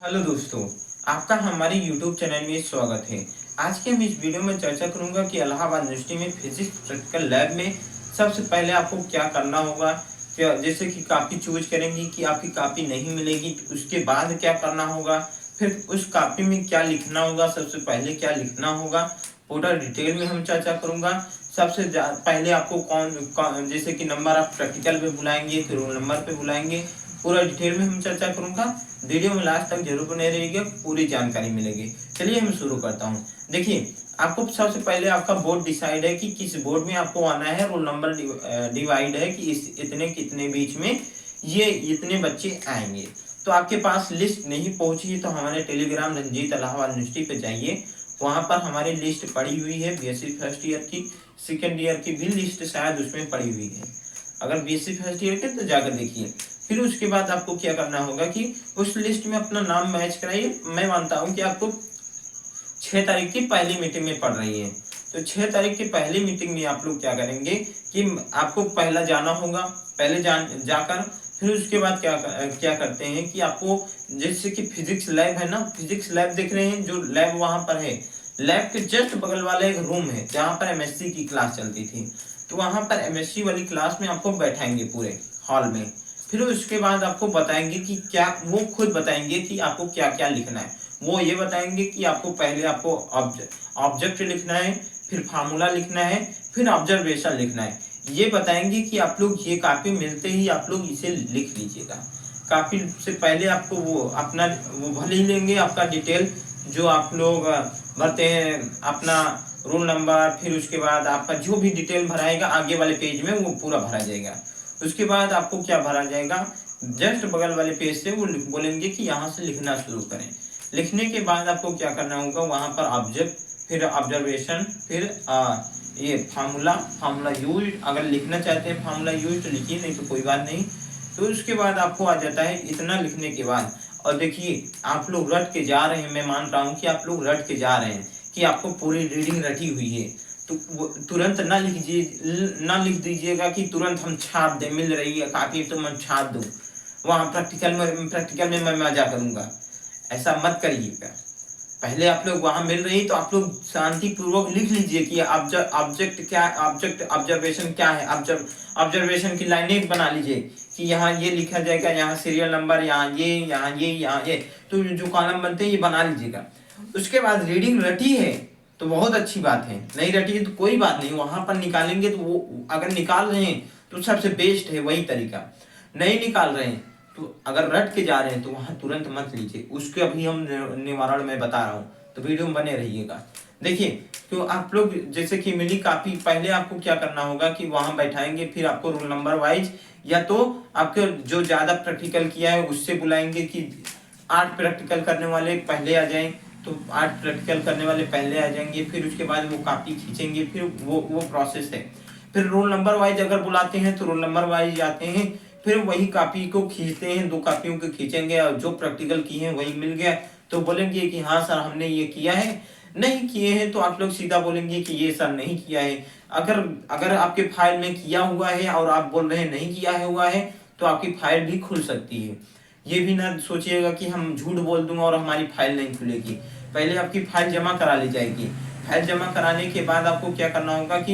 Hello दोस्तों, आपका हमारे यूट्यूब चैनल में स्वागत है। आज के हम इस वीडियो में चर्चा करूंगा कि इलाहाबाद यूनिवर्सिटी में फिजिक्स प्रैक्टिकल लैब में सबसे पहले आपको क्या करना होगा। क्या जैसे कि कॉपी चूज करेंगे कि आपकी कॉपी नहीं मिलेगी, उसके बाद क्या करना होगा, फिर उस कॉपी में क्या लिखना होगा, सबसे पहले क्या लिखना होगा, पूरा डिटेल में हम चर्चा करूंगा। सबसे पहले आपको कौन जैसे कि नंबर आप प्रैक्टिकल पे बुलाएंगे, फिर रोल नंबर पे बुलाएंगे, पूरा डिटेल में हम चर्चा करूंगा। वीडियो में लास्ट तक जरूर बने रहिएगा, पूरी जानकारी मिलेगी। चलिए हम शुरू करता हूँ। देखिए, आपको सबसे पहले आपका बोर्ड डिसाइड है कि किस बोर्ड में आपको आना है। रोल नंबर डिवाइड है कि इस इतने कितने बीच में ये इतने बच्चे आएंगे। तो आपके पास लिस्ट नहीं पहुंची तो हमारे टेलीग्राम रंजीत इलाहाबाद यूनिवर्सिटी पे जाइए। वहां पर हमारी लिस्ट पड़ी हुई है, बीएससी फर्स्ट ईयर की, सेकेंड ईयर की भी लिस्ट शायद उसमें पड़ी हुई है। अगर बीएससी फर्स्ट ईयर के तो जाकर देखिए। फिर उसके बाद आपको क्या करना होगा कि उस लिस्ट में अपना नाम मैच कराइए। मैं मानता हूँ कि आपको 6 तारीख की पहली मीटिंग में पढ़ रही है, तो 6 तारीख की पहली मीटिंग में आप लोग क्या करेंगे कि आपको पहला जाना होगा। पहले जाकर फिर उसके बाद क्या करते हैं कि आपको जैसे कि फिजिक्स लैब है ना, फिजिक्स लैब देख रहे हैं, जो लैब वहां पर है, लैब के जस्ट बगल वाला एक रूम है जहां पर एमएससी की क्लास चलती थी। तो वहां पर एमएससी वाली क्लास में आपको बैठाएंगे पूरे हॉल में। फिर उसके बाद आपको बताएंगे कि क्या, वो खुद बताएंगे कि आपको क्या क्या लिखना है। वो ये बताएंगे कि आपको पहले आपको ऑब्जेक्ट लिखना है, फिर फार्मूला लिखना है, फिर ऑब्जर्वेशन लिखना है। ये बताएंगे कि आप लोग ये कॉपी मिलते ही आप लोग इसे लिख लीजिएगा। कॉपी से पहले आपको वो अपना वो भर ही लेंगे, आपका डिटेल जो आप लोग भरते हैं, अपना रोल नंबर, फिर उसके बाद आपका जो भी डिटेल भराएगा आगे वाले पेज में वो पूरा भरा जाएगा। उसके बाद आपको क्या भरा जाएगा, जस्ट बगल वाले पेज से वो बोलेंगे कि यहाँ से लिखना शुरू करें। लिखने के बाद आपको क्या करना होगा, वहां पर ऑब्जेक्ट, फिर ऑब्जर्वेशन, फिर ये फार्मूला, फार्मूला यूज, अगर लिखना चाहते हैं फार्मूला यूज तो लिखिए, नहीं तो कोई बात नहीं। तो उसके बाद आपको आ जाता है इतना लिखने के बाद। और देखिए, आप लोग रट के जा रहे हैं, मैं मान रहा हूँ कि आप लोग रट के जा रहे हैं कि आपको पूरी रीडिंग रटी हुई है। तो तुरंत ना लिख दीजिएगा कि तुरंत हम छाप दे, मिल रही है काफी तो मैं छाप दूं, वहां प्रैक्टिकल में मैं मजा करूंगा। ऐसा मत करिएगा। पहले आप लोग वहां मिल रही तो आप लोग शांति पूर्वक लिख लीजिए कि ऑब्जेक्ट क्या, ऑब्जेक्ट ऑब्जर्वेशन क्या है। ऑब्जर्वेशन की लाइनें बना लीजिए कि यहाँ ये लिखा जाएगा, यहाँ सीरियल नंबर, यहाँ ये, यहाँ ये, यहाँ ये, तो जो कॉलम बनते हैं ये बना लीजिएगा। उसके बाद रीडिंग रटी है तो बहुत अच्छी बात है, नहीं रटी है तो कोई बात नहीं, वहां पर निकालेंगे। तो वो अगर निकाल रहे हैं तो सबसे बेस्ट है वही तरीका। नहीं निकाल रहे हैं तो अगर रट के जा रहे हैं तो वहां तुरंत मत लीजिए, उसके अभी हम निवारण में बता रहा हूँ, तो वीडियो में बने रहिएगा। देखिए, तो आप लोग जैसे कि मिली कॉपी, पहले आपको क्या करना होगा कि वहां बैठाएंगे, फिर आपको रोल नंबर वाइज या तो आपके जो ज्यादा प्रैक्टिकल किया है उससे बुलाएंगे कि 8 प्रैक्टिकल करने वाले पहले आ जाएं, तो 8 प्रैक्टिकल करने वाले पहले आ जाएंगे। फिर उसके बाद वो कॉपी खींचेंगे, फिर वो प्रोसेस है। फिर रोल नंबर वाइज अगर बुलाते हैं तो रोल नंबर वाइज जाते हैं, फिर वही कॉपी को खींचते हैं, 2 कॉपियों को खींचेंगे और जो प्रैक्टिकल किए हैं वही मिल गया तो बोलेंगे कि हाँ सर हमने ये किया है। नहीं किए हैं तो आप लोग सीधा बोलेंगे कि ये सर नहीं किया है। अगर अगर आपके फाइल में किया हुआ है और आप बोल रहे हैं नहीं किया है हुआ है, तो आपकी फाइल भी खुल सकती है। ये भी ना सोचिएगा कि हम झूठ बोल दूंगा और हमारी फाइल नहीं खुलेगी। पहले आपकी फाइल जमा करा ली जाएगी। फाइल जमा कराने के बाद आपको क्या करना होगा कि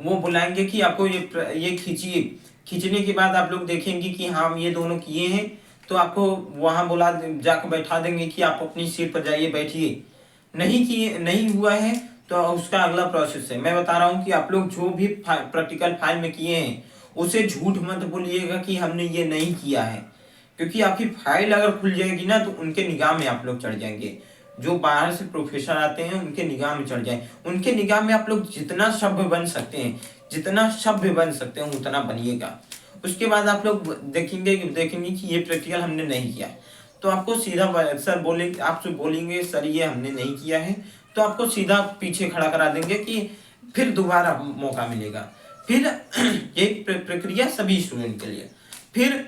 वो बुलाएंगे कि आपको ये खींचिए। खींचने के बाद आप लोग देखेंगे कि हाँ ये दोनों किए हैं, तो आपको वहां बुला जाकर बैठा देंगे कि आप अपनी सीट पर जाइए, बैठिए। नहीं किए, नहीं हुआ है तो उसका अगला प्रोसेस है। मैं बता रहा हूँ कि आप लोग जो भी प्रैक्टिकल फाइल में किए हैं उसे झूठ मत बोलिएगा कि हमने ये नहीं किया है, क्योंकि आपकी फाइल अगर खुल जाएगी ना तो उनके निगाह में आप लोग चढ़ जाएंगे। जो बाहर से प्रोफेसर आते हैं उनके निगाह में चढ़ जाए, उनके निगाह में आप लोग जितना सभ्य बन सकते हैं, जितना सभ्य बन सकते हैं उतना बनिएगा। उसके बाद आप लोग देखेंगे कि ये प्रैक्टिकल हमने नहीं किया, तो आपको सीधा सर बोलेंगे, आपसे बोलेंगे सर ये हमने नहीं किया है, तो आपको सीधा पीछे खड़ा करा देंगे कि फिर दोबारा मौका मिलेगा। फिर ये प्रक्रिया सभी स्टूडेंट के लिए। फिर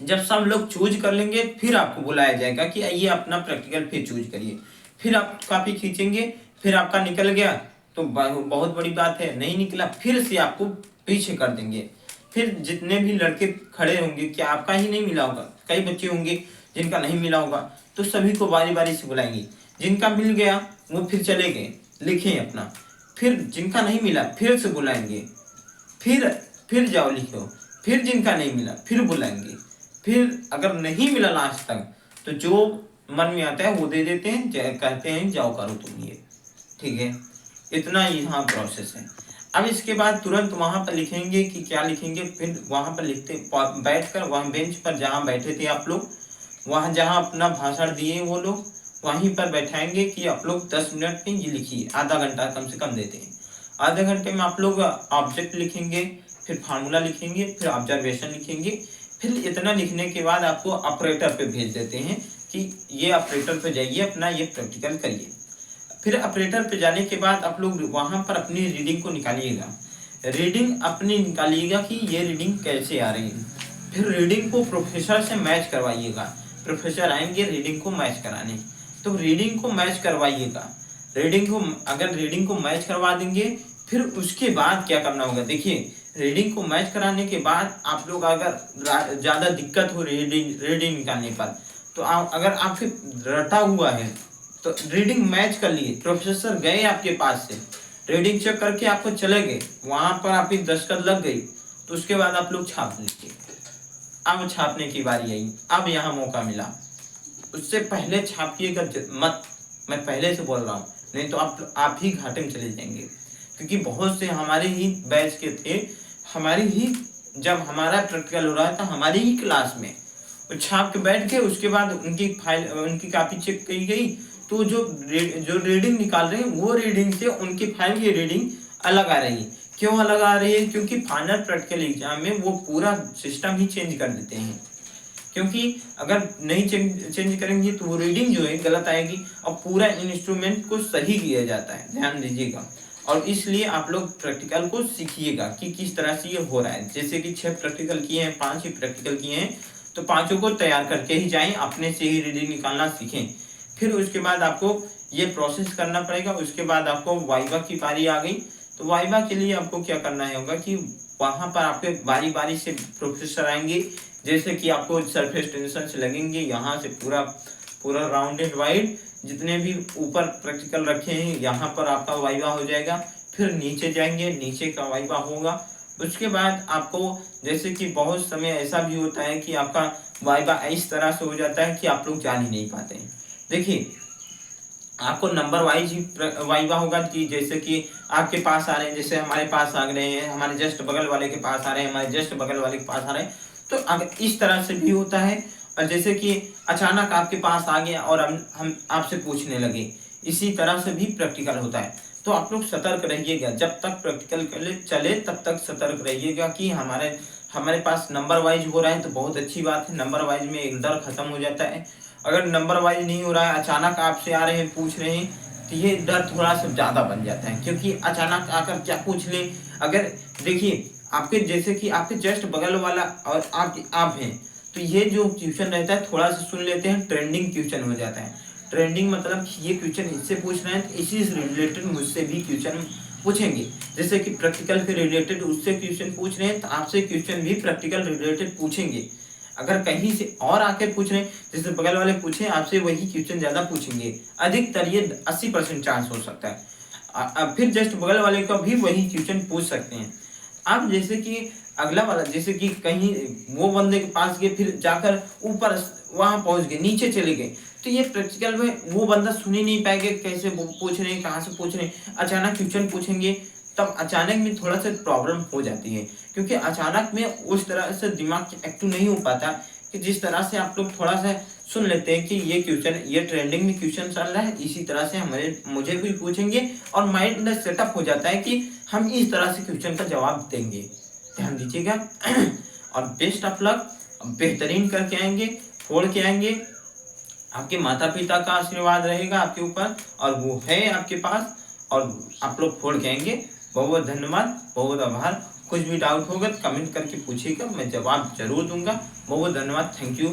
जब सब लोग चूज कर लेंगे फिर आपको बुलाया जाएगा कि आइए अपना प्रैक्टिकल फिर चूज करिए। फिर आप कॉपी खींचेंगे, फिर आपका निकल गया तो बहुत बड़ी बात है, नहीं निकला फिर से आपको पीछे कर देंगे। फिर जितने भी लड़के खड़े होंगे, क्या आपका ही नहीं मिला होगा, कई बच्चे होंगे जिनका नहीं मिला होगा तो सभी को बारी बारी से बुलाएंगे। जिनका मिल गया वो फिर चले गए, लिखें अपना। फिर जिनका नहीं मिला फिर से बुलाएंगे, फिर जाओ लिखो। फिर जिनका नहीं मिला फिर बुलाएंगे। फिर अगर नहीं मिला लास्ट तक तो जो मन में आता है वो दे देते हैं, कहते हैं जाओ करो तुम ये, ठीक है। इतना ही यहाँ प्रोसेस है। अब इसके बाद तुरंत वहां पर लिखेंगे कि क्या लिखेंगे, फिर वहां पर लिखते बैठकर वहां बेंच पर जहाँ बैठे थे आप लोग, वहां जहाँ अपना भाषण दिए वो लोग, वहीं पर बैठाएंगे कि आप लोग 10 मिनट में ये लिखिए। आधा घंटा कम से कम देते हैं। आधे घंटे में आप लोग ऑब्जेक्ट लिखेंगे, फिर फार्मूला लिखेंगे, फिर ऑब्जर्वेशन लिखेंगे। फिर इतना लिखने के बाद आपको ऑपरेटर पे भेज देते हैं कि ये ऑपरेटर पे जाइए, अपना ये प्रैक्टिकल करिए। फिर ऑपरेटर पे जाने के बाद आप लोग वहां पर अपनी रीडिंग को निकालिएगा। रीडिंग अपनी निकालिएगा कि ये रीडिंग कैसे आ रही है। फिर रीडिंग को प्रोफेसर से मैच करवाइएगा। प्रोफेसर आएंगे रीडिंग को मैच कराने, तो रीडिंग को मैच करवाइएगा। अगर रीडिंग को मैच करवा देंगे फिर उसके बाद क्या करना होगा, देखिए रीडिंग को मैच कराने के बाद आप लोग अगर ज़्यादा दिक्कत हो रीडिंग निकालने पर, तो अगर आपके रटा हुआ है तो रीडिंग मैच कर लिए, प्रोफेसर गए आपके पास से, रीडिंग चेक करके आपको चले गए, वहां पर आपकी दस्तखत लग गई, तो उसके बाद आप लोग छाप लीजिए। अब छापने की बारी आई, अब यहाँ मौका मिला। उससे पहले छापिएगा मत, मैं पहले से बोल रहा हूँ, नहीं तो आप ही घाटे में चले जाएंगे। क्योंकि बहुत से हमारे ही बैच के थे, जब हमारा प्रैक्टिकल हो रहा था हमारी ही क्लास में, वो छाप के बैठ के उसके बाद उनकी कॉपी चेक की गई, तो जो रीडिंग निकाल रहे हैं वो रीडिंग से उनकी फाइल की रीडिंग अलग आ रही है। क्यों अलग आ रही है? क्योंकि फाइनल प्रैक्टिकल एग्जाम में वो पूरा सिस्टम ही चेंज कर देते हैं। क्योंकि अगर नहीं चेंज करेंगे तो वो रीडिंग जो है गलत आएगी और पूरा इंस्ट्रूमेंट को सही किया जाता है, ध्यान दीजिएगा। और इसलिए आप लोग प्रैक्टिकल को सीखिएगा कि किस तरह से ये हो रहा है। जैसे कि 6 प्रैक्टिकल किए हैं, 5 ही प्रैक्टिकल किए हैं, तो 5 को तैयार करके ही जाएं, अपने से ही रीडिंग निकालना सीखें। फिर उसके बाद आपको ये प्रोसेस करना पड़ेगा। उसके बाद आपको वाइवा की बारी आ गई, तो वाइवा के लिए आपको क्या करना होगा कि वहाँ पर आपके बारी बारी से प्रोफेसर आएंगे। जैसे कि आपको सरफेस टेंशन से लगेंगे, यहाँ से पूरा राउंडेड वाइड जितने भी ऊपर प्रैक्टिकल रखे हैं यहाँ पर आपका वाइवा हो जाएगा। फिर नीचे जाएंगे, नीचे का वाइवा होगा। उसके बाद आपको जैसे कि बहुत समय ऐसा भी होता है कि आपका वाइवा इस तरह से हो जाता है कि आप लोग जान ही नहीं पाते हैं। देखिए आपको नंबर वाइज ही वाइवा होगा कि जैसे कि आपके पास आ रहे हैं, जैसे हमारे पास आ रहे हैं, हमारे जस्ट बगल वाले के पास आ रहे हैं, हमारे जस्ट बगल वाले के पास आ रहे हैं, तो अगर इस तरह से भी होता है। और जैसे कि अचानक आपके पास आ गया और हम आपसे पूछने लगे, इसी तरह से भी प्रैक्टिकल होता है। तो आप लोग सतर्क रहिएगा, जब तक प्रैक्टिकल चले तब तक सतर्क रहिएगा कि हमारे पास नंबर वाइज हो रहा है तो बहुत अच्छी बात है। नंबर वाइज में एक डर खत्म हो जाता है। अगर नंबर वाइज नहीं हो रहा है, अचानक आपसे आ रहे हैं, पूछ रहे हैं, तो ये डर थोड़ा सा ज़्यादा बन जाता है। क्योंकि अचानक आकर क्या पूछ ले, अगर देखिए आपके जैसे कि आपके जस्ट बगल वाला और आप हैं, तो ये जो क्वेश्चन रहता है थोड़ा सा सुन लेते हैं, ट्रेंडिंग क्वेश्चन हो जाता है। ट्रेंडिंग मतलब ये क्वेश्चन इससे पूछ रहे हैं तो इसी से रिलेटेड मुझसे भी क्वेश्चन पूछेंगे। जैसे कि प्रैक्टिकल के रिलेटेड उससे क्वेश्चन पूछ रहे हैं तो आपसे क्वेश्चन भी प्रैक्टिकल रिलेटेड पूछेंगे। अगर कहीं से और आके पूछ रहे हैं, जैसे बगल वाले पूछे आपसे वही क्वेश्चन ज़्यादा पूछेंगे, अधिकतर ये 80% चांस हो सकता है। फिर जस्ट बगल वाले का भी वही क्वेश्चन पूछ सकते हैं। अब जैसे कि अगला वाला, जैसे कि कहीं वो बंदे के पास गए, फिर जाकर ऊपर वहां पहुंच गए, नीचे चले गए, तो ये प्रैक्टिकल में वो बंदा सुन ही नहीं पाएगा कैसे पूछ रहे हैं, कहाँ से पूछ रहे हैं। अचानक क्वेश्चन पूछेंगे तब अचानक में थोड़ा सा प्रॉब्लम हो जाती है, क्योंकि अचानक में उस तरह से दिमाग एक्टिव नहीं हो पाता कि जिस तरह से आप लोग थोड़ा सा सुन लेते हैं कि ये क्वेश्चन, ये ट्रेंडिंग में क्वेश्चन चल रहा है, इसी तरह से मुझे भी पूछेंगे और माइंड में सेटअप हो जाता है कि हम इस तरह से क्वेश्चन का जवाब देंगे। ध्यान दीजिएगा और बेस्ट ऑफ लक, बेहतरीन करके आएंगे, फोड़ के आएंगे। आपके माता पिता का आशीर्वाद रहेगा आपके ऊपर और वो है आपके पास, और आप लोग फोड़ के आएंगे। बहुत बहुत धन्यवाद, बहुत आभार। कुछ भी डाउट होगा तो कमेंट करके पूछिएगा, मैं जवाब जरूर दूंगा। बहुत बहुत धन्यवाद, थैंक यू।